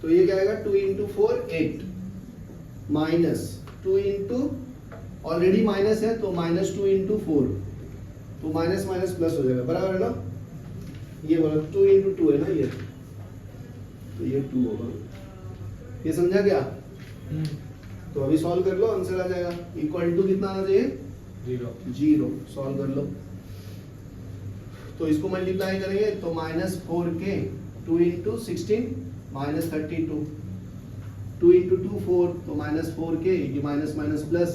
तो ये क्या आएगा 2 into 4 8, minus 2 into, already minus है तो माइनस 2 इंटू 4, तो माइनस माइनस प्लस हो जाएगा बराबर है ना। ये बोला 2 इंटू 2 है ना ये, तो ये 2 होगा, ये समझा क्या। तो अभी सॉल्व कर लो, आंसर आ जाएगा। इक्वल टू कितना आना चाहिए 0, 0, सॉल्व कर लो। तो इसको मल्टीप्लाई करेंगे तो -4k 2 इंटू 16 -32 2 इंटू 2 4 तो -4k ये माइनस माइनस प्लस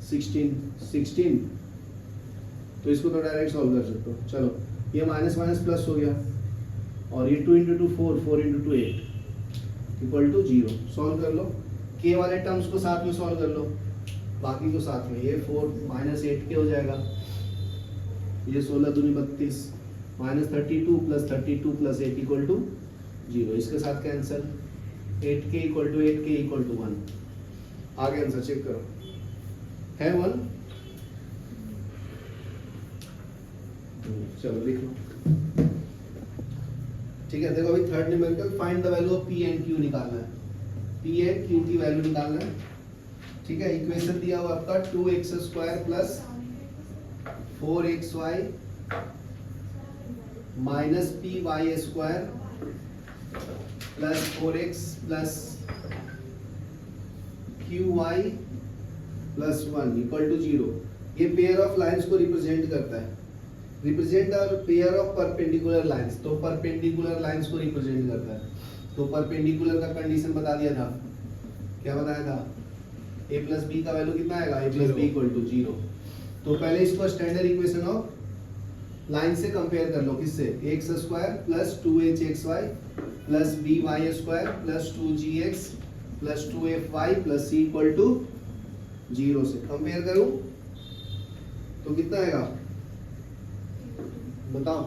16 तो इसको तो डायरेक्ट सॉल्व कर सकते हो। चलो ये माइनस माइनस प्लस हो गया और ये 2 into 2 4 4 into 2 8 equal to 0। Solve कर लो, k वाले टर्म्स को साथ में सॉल्व कर लो, बाकी को साथ में। ये 4 माइनस 8k हो जाएगा, ये 16 दूनी 32 -32 प्लस 32 प्लस 8 इक्वल टू 0। इसके साथ cancel 8k equal to 8k equal to 1। आगे आंसर चेक करो, है 1। चलो लिख लो, ठीक है। देखो अभी third numerical, find the value of p and q निकालना है। p एंड q की वैल्यू निकालना है, ठीक है। इक्वेशन दिया हुआ आपका 2x² plus 4xy minus py² plus 4x plus qy plus 1 equal to 0। ये पेयर ऑफ लाइंस को रिप्रेजेंट करता है, represent a pair of perpendicular lines. तो परपेंडिकुलर लाइंस को रिप्रेजेंट करता है। तो परपेंडिकुलर का कंडीशन बता दिया था, क्या बताया था? a प्लस बी का वैल्यू कितना आएगा? a plus b equal to 0। तो पहले इसको स्टैंडर्ड इक्वेशन ऑफ लाइन से कंपेयर कर लो, किससे? x² plus 2hxy plus by² plus 2gx plus 2fy plus c equal to 0 से कंपेयर करूं तो कितना आएगा बताओ?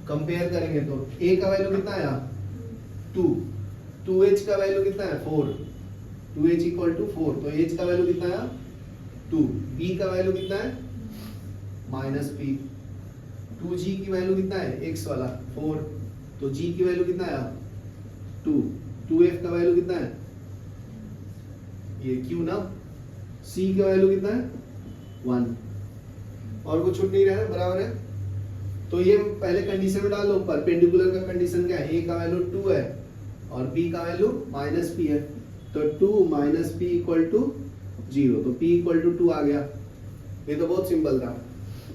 कंपेयर करेंगे तो a का वैल्यू कितना आया? 2, 2h का वैल्यू कितना है? 4, 2h इक्वल टू 4। तो h का वैल्यू कितना आया? 2। b का वैल्यू कितना है? Minus p। 2g की वैल्यू कितना है? x वाला 4। तो g की वैल्यू कितना आया? 2। 2f का वैल्यू कितना है? ये q ना। c का वैल्यू कितना है? 1। और कुछ छूट नहीं रहा है, बराबर है। तो ये पहले कंडीशन में डाल लो, परपेंडिकुलर का कंडीशन क्या है? a का वैल्यू 2 है और b का वैल्यू माइनस p है। तो 2 माइनस p इक्वल टू 0। तो p इक्वल टू 2 आ गया। ये तो बहुत सिंपल था।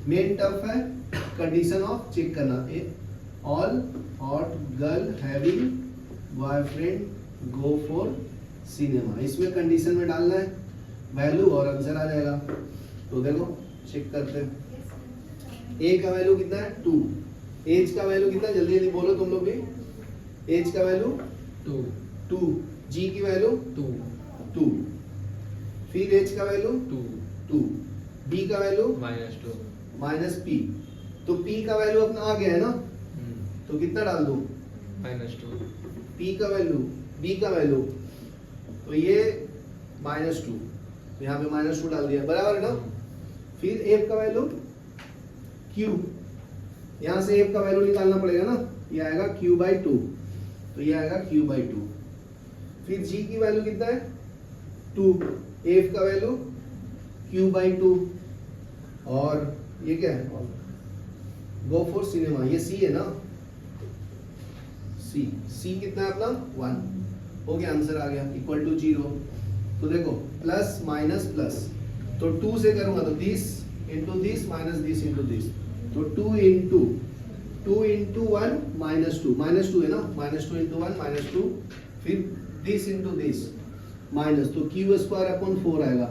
मेन टर्म है कंडीशन ऑफ चेक करना, all hot girl having boyfriend go for cinema. इसमें कंडीशन में डालना है वैल्यू और आंसर आ जाएगा। तो देखो चेक करते हैं, a का वैल्यू कितना है? 2। h का वैल्यू कितना है? जल्दी जल्दी बोलो तुम लोग भी। h का वैल्यू 2, g की वैल्यू 2, फिर h का वैल्यू 2, b का वैल्यू -2 माइनस p। तो p का वैल्यू अपना आ गया है ना, तो कितना डाल दूं? -2 p का वैल्यू, b का वैल्यू, तो ये -2, यहाँ पे -2 डाल दिया, बराबर है ना। फिर f का वैल्यू q, यहाँ से f का वैल्यू निकालना पड़ेगा ना, ये आएगा q/2। तो ये आएगा q/2। फिर g की वैल्यू कितना है? 2। f का वैल्यू q/2 और ये क्या है? गो फॉर सिनेमा, ये c है ना। c कितना है अपना? 1 हो गया, आंसर आ गया इक्वल टू 0। तो देखो प्लस माइनस प्लस, तो 2 से करूंगा तो this into this minus this into this. तो 2 इंटू 1 -2 है ना, -2 इंटू 1 -2। फिर दिस इंटू दिस माइनस, तो q²/4 आएगा।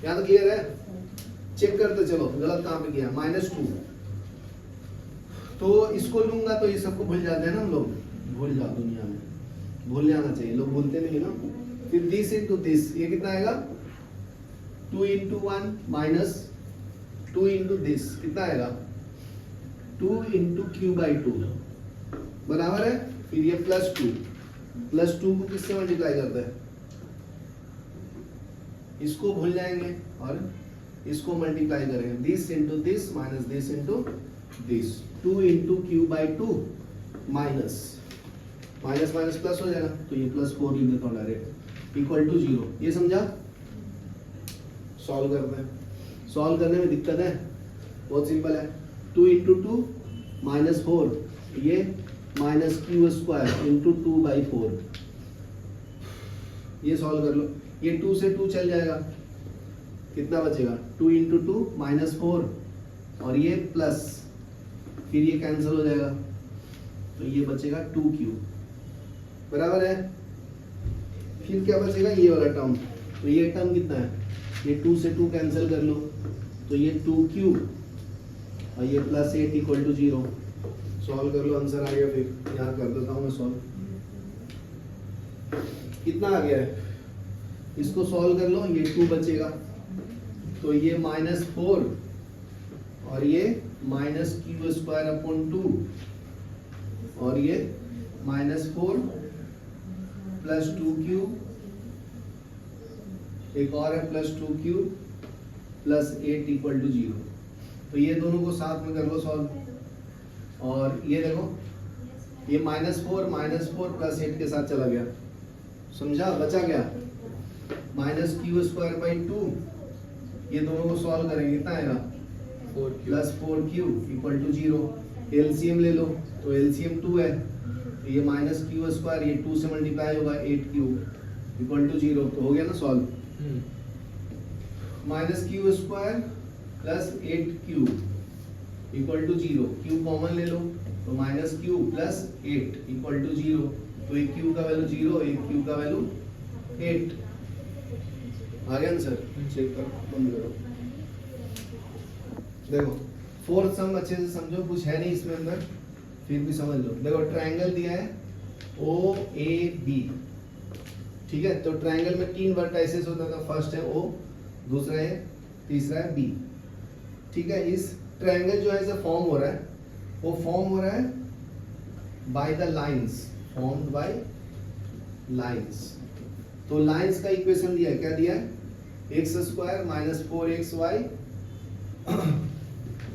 यहाँ तो क्लियर है? चेक करते चलो, गलत कहाँ पे किया? -2। तो इसको लूंगा तो ये सबको भूल जाते हैं ना हम लोग, भूल जाओ, दुनिया में भूल जाना चाहिए, लोग भूलते नहीं ना। फिर दिस इंटू दिस, ये कितना आएगा? 2 इंटू 1 माइनस 2 इंटू दिस, कितना आएगा? 2 इंटू q/2 बराबर है। फिर ये +2 को किससे मल्टीप्लाई करते हैं? इसको भूल जाएंगे और इसको मल्टीप्लाई करेंगे, this into this minus this into this. 2 into q/2 minus minus plus हो जाएगा, तो ये +4 लिख देता हूँ डायरेक्ट, इक्वल टू 0। ये समझा? सॉल्व करते हैं। सॉल्व करने में दिक्कत है? बहुत सिंपल है। 2 इंटू 2 -4, ये -q² इंटू 2/4। ये सॉल्व कर लो, ये 2 से 2 चल जाएगा, कितना बचेगा? 2 इंटू 2 -4 और ये प्लस फिर ये कैंसिल हो जाएगा, तो ये बचेगा 2q, बराबर है। फिर क्या बचेगा, ये वाला टर्म, तो ये टर्म कितना है, ये 2 से 2 कैंसिल कर लो, तो ये 2q और ये प्लस 8 इक्वल टू 0। सॉल्व कर लो, आंसर आ गया। फिर यहाँ कर देता हूँ मैं सॉल्व, कितना आ गया है, इसको सॉल्व कर लो, ये 2 बचेगा, तो ये -4 और ये -q² 2 और ये -4 प्लस 2q, एक और है plus 2q plus 8 equal to 0। तो ये दोनों को साथ में कर लो सॉल्व, और ये देखो ये -4 प्लस 8 के साथ चला गया, समझा, बचा गया -q² 2। ये दोनों को सॉल्व करेंगे, कितना आएगा, 4q plus 4q equal to 0। LCM ले लो, तो एलसीएम 2 है, तो ये -q², ये 2 से मल्टीप्लाई होगा 8q इक्वल टू 0, तो हो गया ना solve. -q² plus 8q equal to 0, q common ले लो, तो -q प्लस 8 इक्वल टू 0, तो एक q का वैल्यू 0, एक q का वैल्यू 8। आ गया आंसर, चेक करो, बंद करो। देखो फोर्थ सम अच्छे से समझो, कुछ है नहीं इसमें अंदर, फिर भी समझ लो। देखो ट्रायंगल दिया है OAB, ठीक है, तो ट्रायंगल में 3 वर्टाइसेस होता था, फर्स्ट है O, दूसरा है, तीसरा है B, ठीक है। इस ट्रायंगल जो है इसे फॉर्म हो रहा है, वो फॉर्म हो रहा है by the lines, formed by lines. तो लाइंस का इक्वेशन दिया है, क्या दिया है, x² - 4xy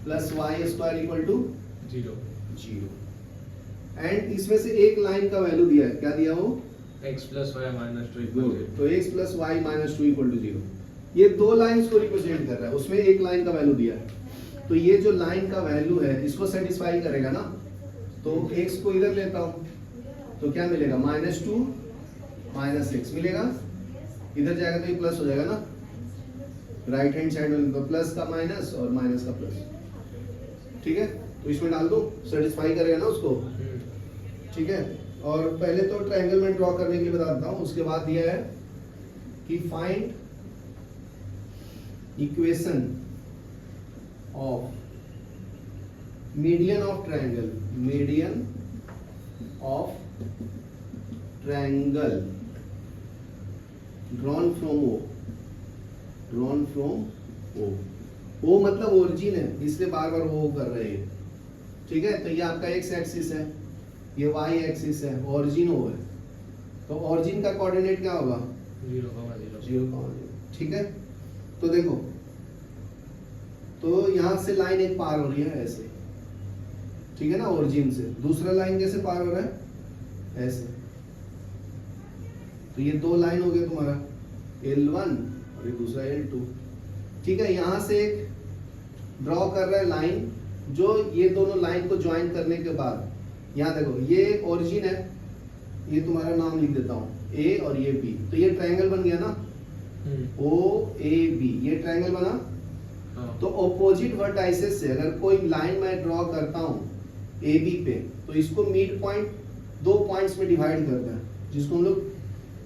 plus y² equal to 0 and इसमें से एक लाइन का वैल्यू दिया है, क्या दिया, वो x + y - 2 गुड, तो x + y - 2 इक्वल टू 0। ये 2 लाइंस को रिप्रेजेंट कर रहा है, उसमें एक लाइन का वैल्यू दिया है, तो ये जो लाइन का वैल्यू है इसको सेटिस्फाई करेगा ना, तो x को इधर लेता हूँ, तो क्या मिलेगा, -2 -x मिलेगा, इधर जाएगा तो ये प्लस हो जाएगा ना, राइट हैंड साइड में, तो प्लस का माइनस और माइनस का प्लस, ठीक है, तो इसमें डाल दो, सेटिस्फाई करेगा ना उसको, ठीक है। और पहले तो ट्रायंगल में ड्रॉ करने के लिए बता देता हूँ, उसके बाद दिया है कि find equation of median of triangle, median of triangle drawn from O मतलब ओरिजिन है, इसलिए बार बार वो कर रहे हैं, ठीक है। तो ये आपका x एक्सिस है, ये y एक्सिस है, ओरिजिन O है, तो ओरिजिन का कोऑर्डिनेट क्या होगा, 0,0, ठीक है। तो देखो, तो यहां से लाइन एक पार हो रही है ऐसे, ठीक है ना, ओरिजिन से, दूसरा लाइन कैसे पार हो रहा है, ऐसे, तो ये 2 लाइन हो गया तुम्हारा, L1 और ये दूसरा L2, ठीक है। यहां से एक ड्रॉ कर रहा है लाइन, जो ये दोनों लाइन को ज्वाइन करने के बाद, यहाँ देखो ये ओरिजिन है, ये तुम्हारा नाम लिख देता हूँ, A और ये B, तो ये ट्रायंगल बन गया ना, OAB, ये ट्रायंगल बना। तो ऑपोजिट वर्टाइसेस से अगर कोई लाइन मैं ड्रॉ करता हूँ AB पे, तो इसको मिड पॉइंट 2 पॉइंट्स में डिवाइड करता है, जिसको हम लोग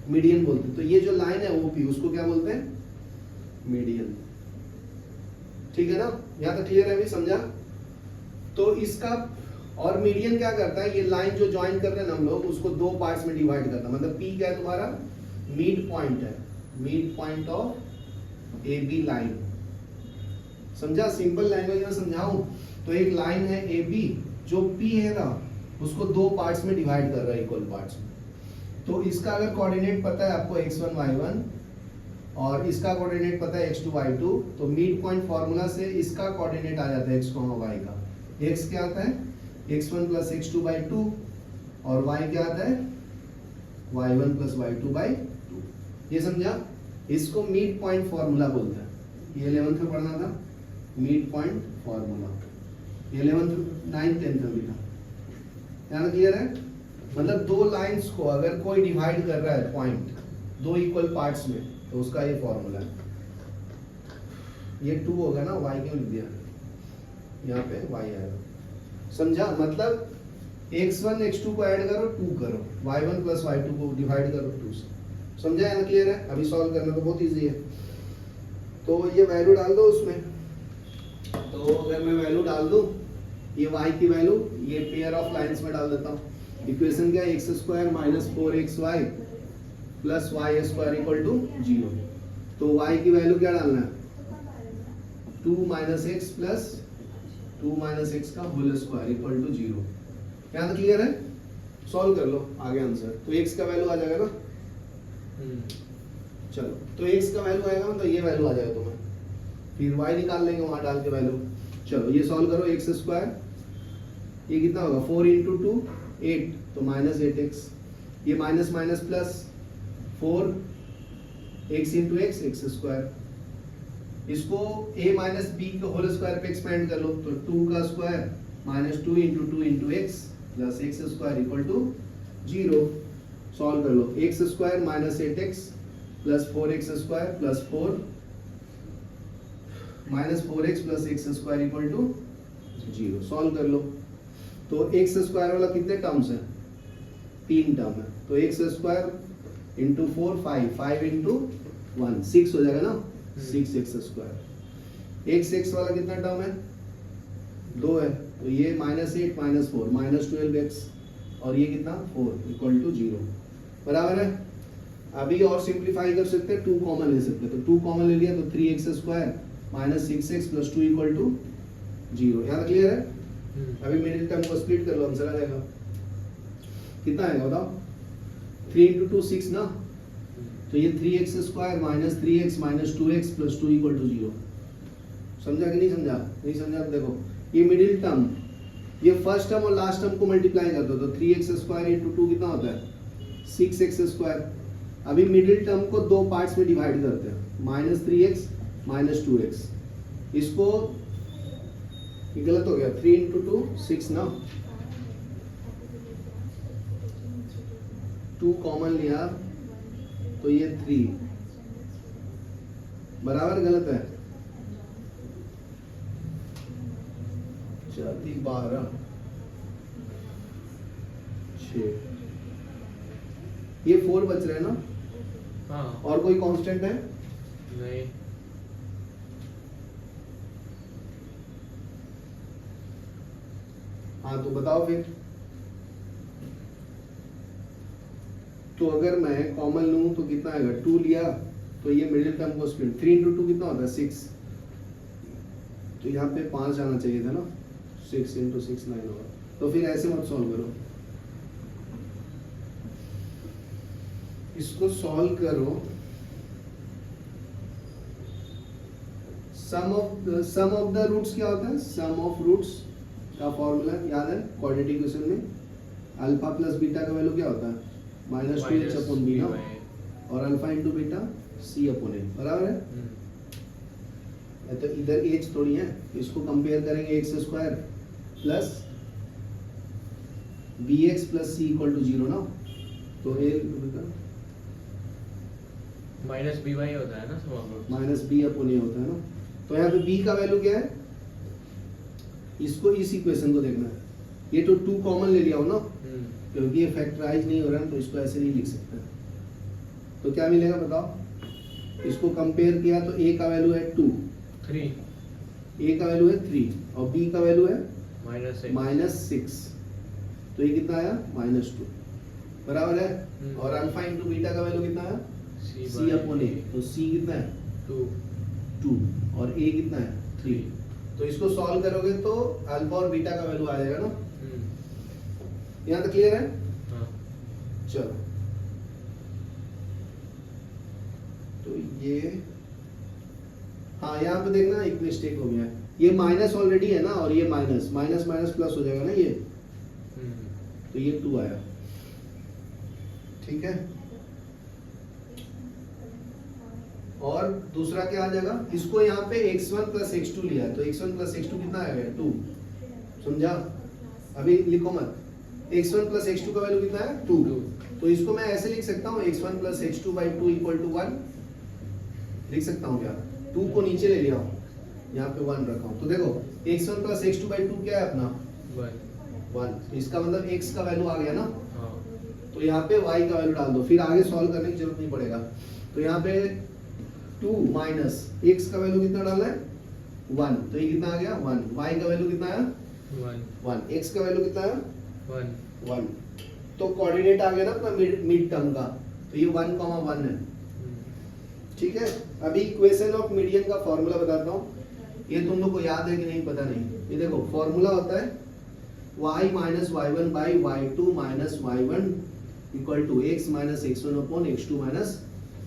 मीडियन बोलते हैं। तो ये जो लाइन है OP, उसको क्या बोलते हैं, मीडियन, ठीक है ना, यहाँ तक क्लियर है, भी समझा। तो इसका और मीडियन क्या करता है, ये लाइन जो ज्वाइन कर रहे हैं हम लोग, उसको 2 पार्ट्स में डिवाइड करता है, मतलब P क्या है तुम्हारा, मिड पॉइंट है, mid point of AB line, समझा। सिंपल लैंग्वेज में समझाऊं तो एक लाइन है AB, जो P है ना, उसको 2 पार्ट्स में डिवाइड कर रहा है, इक्वल पार्ट्स में। तो इसका अगर कोऑर्डिनेट पता है आपको x1 y1 और इसका कोऑर्डिनेट पता है x2 y2, तो मिड पॉइंट फार्मूला से इसका कोऑर्डिनेट आ जाता है x, y का। x क्या आता है, x1 + x2/2 और y क्या आता है, y1 + y2/2, ये समझा। इसको मिड पॉइंट फार्मूला बोलते हैं, ये 11th में पढ़ना था, mid point formula, 11th 9th 10th में भी था, यहाँ क्लियर है। मतलब 2 लाइंस को अगर कोई डिवाइड कर रहा है पॉइंट 2 इक्वल पार्ट्स में, तो उसका ये फॉर्मूला है। ये 2 होगा ना, y क्यों लिख दिया, यहाँ पे y आएगा, समझा? मतलब x1 x2 को ऐड करो 2 करो, y1 प्लस y2 को डिवाइड करो 2 से। समझा है ना? क्लियर है? अभी सॉल्व करना तो बहुत इजी है। तो ये वैल्यू डाल दो उसमें। तो अगर मैं वैल्यू डाल दूं, ये y की वैल्यू ये पेयर ऑफ लाइंस में डाल देता हूँ। इक्वेशन क्या है? X square minus 4xy plus y square equal to 0। तो y की वैल्यू क्या डालना है? 2 minus x plus 2 minus x का होल स्क्वायर इक्वल टू 0। यहाँ तक क्लियर है? सॉल्व कर लो आगे आंसर। तो x का वैल्यू आ जाएगा ना? चलो, तो x का वैल्यू आएगा ना, तो ये वैल्यू आ जाएगा तुम्हें। फिर y निकाल लेंगे वहां डाल के वैल्यू। चलो ये सॉल्व करो। एक्स स्क्वायर ये कितना होगा? 4 इंटू 2 8, तो माइनस 8x। ये minus minus plus 4 x into x x square. इसको a माइनस बी के होल स्क्वायर पे एक्सपेंड कर लो, तो 2 का square minus 2 into x plus x square equal to 0। Solve कर लो। X square minus 8x plus 4x square plus 4 minus 4x plus x square equal to 0। Solve कर लो। तो एक्स स्क्वायर वाला कितने टर्म्स है? 3 टर्म है। तो एक्स स्क्वायर इंटू 4 5 इंटू 1 6 हो जाएगा ना? 6x square. एक्स वाला कितना टर्म है? 2 है। तो ये माइनस 8 माइनस 4 माइनस 12x, और ये कितना? 4 इक्वल टू 0। बराबर है? अभी और सिंप्लीफाई कर सकते हैं, 2 कॉमन ले सकते हैं। तो 2 कॉमन ले लिया तो 3x square minus 6x plus 2 equal to 0। यहाँ तक क्लियर है? अभी मिडिल टर्म को स्प्लिट कर लो, आंसर आ जाएगा। कितना आएगा बताओ? 3 इंटू 2 6 ना? तो ये 3x square minus 3x minus 2x plus 2 equal to 0। समझा कि नहीं समझा? नहीं समझा तो देखो, ये मिडिल टर्म, ये फर्स्ट टर्म और लास्ट टर्म को मल्टीप्लाई कर दो, तो 3x स्क्वायर इंटू 2 कितना होता है? 6x square. अभी मिडिल टर्म को 2 पार्ट्स में डिवाइड करते हैं, माइनस 3x माइनस 2x। इसको ये गलत हो गया, 3 इंटू 2 6 ना? 2 कॉमन लिया तो ये 3 बराबर गलत है? 12 6, ये 4 बच रहे हैं ना? हाँ। और कोई कांस्टेंट है? नहीं। हाँ तो बताओ फिर। तो अगर मैं कॉमन लूं तो कितना आएगा? 2 लिया तो ये मिडिल टर्म को स्प्लिट, 3 इंटू 2 कितना होता है? 6। तो यहाँ पे 5 आना चाहिए था ना? 6 इंटू 6 9 होगा। तो फिर ऐसे मत सॉल्व करो, इसको सॉल्व करो। सम ऑफ द रूट्स क्या होता है? सम ऑफ रूट्स का फॉर्मूला याद है क्वाड्रेटिक इक्वेशन में? अल्फा प्लस बीटा का वैल्यू क्या होता है? माइनस 2h अपॉन बी ना? और alpha into beta c upon a, बराबर है? तो इधर h थोड़ी है, इसको कंपेयर करेंगे x square plus bx plus c equal to 0 ना? तो a माइनस बी वाई होता है ना? सब माइनस बी अपॉन ए होता है ना? तो यहाँ पे b का वैल्यू क्या है? इसको इस इक्वेशन को देखना है। ये तो 2 कॉमन ले लिया हो ना, क्योंकि ये फैक्टराइज नहीं हो रहा है तो इसको ऐसे नहीं लिख सकते। तो क्या मिलेगा बताओ? इसको कंपेयर किया तो a का वैल्यू है 2, 3, a का वैल्यू है 3 और b का वैल्यू है माइनस 6। तो ये कितना आया? -2, बराबर है? और अल्फा इंटू बीटा का वैल्यू कितना आया? c upon a। तो c कितना है? 2 और a कितना है? 3। तो इसको सॉल्व करोगे तो अल्फा और बीटा का वैल्यू आ जाएगा ना? यहाँ तक क्लियर है? हाँ। चलो, तो ये हाँ यहाँ पे देखना एक मिस्टेक हो गया है। ये माइनस ऑलरेडी है ना, और ये माइनस माइनस माइनस प्लस हो जाएगा ना ये, तो ये 2 आया। ठीक है? और दूसरा क्या आ जाएगा? इसको यहाँ पे x1 प्लस x2 लिया, तो x1 प्लस x2 कितना आएगा? 2। समझा? अभी लिखो मत। x1 प्लस x2 का वैल्यू कितना है? 2। तो इसको मैं ऐसे लिख सकता हूँ, x1 plus x2 by 2 equal to 1 लिख सकता हूँ क्या? 2 को नीचे ले लिया हूँ, यहाँ पे 1 रखा हूँ। तो देखो x1 प्लस x2 बाई 2 क्या है अपना? 1। 1, इसका मतलब x का वैल्यू आ गया ना, हाँ तो यहाँ पे y का वैल्यू डाल दो, फिर आगे सॉल्व करने की जरूरत नहीं पड़ेगा। तो यहाँ पे 2 माइनस x का वैल्यू कितना डालना है 1, तो ये कितना आ गया 1, y का वैल्यू कितना आया 1, x का वैल्यू कितना आया 1, तो कोऑर्डिनेट आ गया ना अपना मिड टर्म का, तो ये 1,1 है। ठीक है, अभी इक्वेशन ऑफ मीडियन का फॉर्मूला बताता हूँ, ये तुम लोग को याद है कि नहीं पता नहीं। ये देखो फॉर्मूला होता है y minus y1 by y2 minus y1 equal to x minus x1 upon x2 minus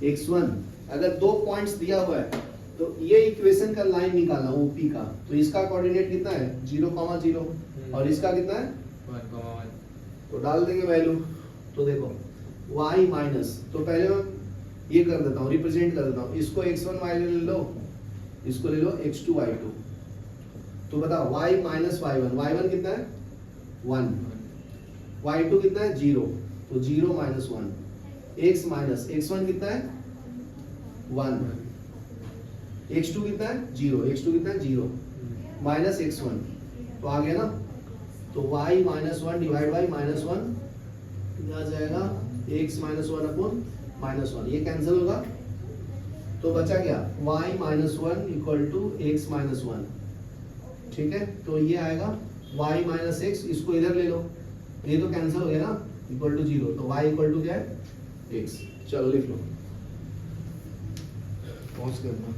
x1। अगर 2 पॉइंट्स दिया हुआ है तो ये इक्वेशन का लाइन निकालना OP का, तो इसका कोऑर्डिनेट कितना है 0,0 और इसका कितना है 1,1। तो डाल देंगे वैल्यू। तो देखो y माइनस, तो पहले मैं ये कर देता हूँ, रिप्रेजेंट कर देता हूँ, इसको x1 y ले लो, इसको ले लो x2 y2। तो बताओ y माइनस y1, y1 कितना है 1, y2 कितना है 0, तो 0 माइनस 1, x माइनस x1 कितना है 1, x2 कितना है 0, x2 कितना है 0 माइनस x1, तो आ गया ना। तो y minus 1 divide by minus 1 आ जाएगा x माइनस 1 अपॉन माइनस 1, ये कैंसिल होगा, तो बचा क्या y minus 1 equal to x minus 1। ठीक है, तो ये आएगा y माइनस x, इसको इधर ले लो, ये तो कैंसिल हो गया ना, इक्वल टू 0, तो y इक्वल टू क्या है x। चलो लिख लो, पॉज करना।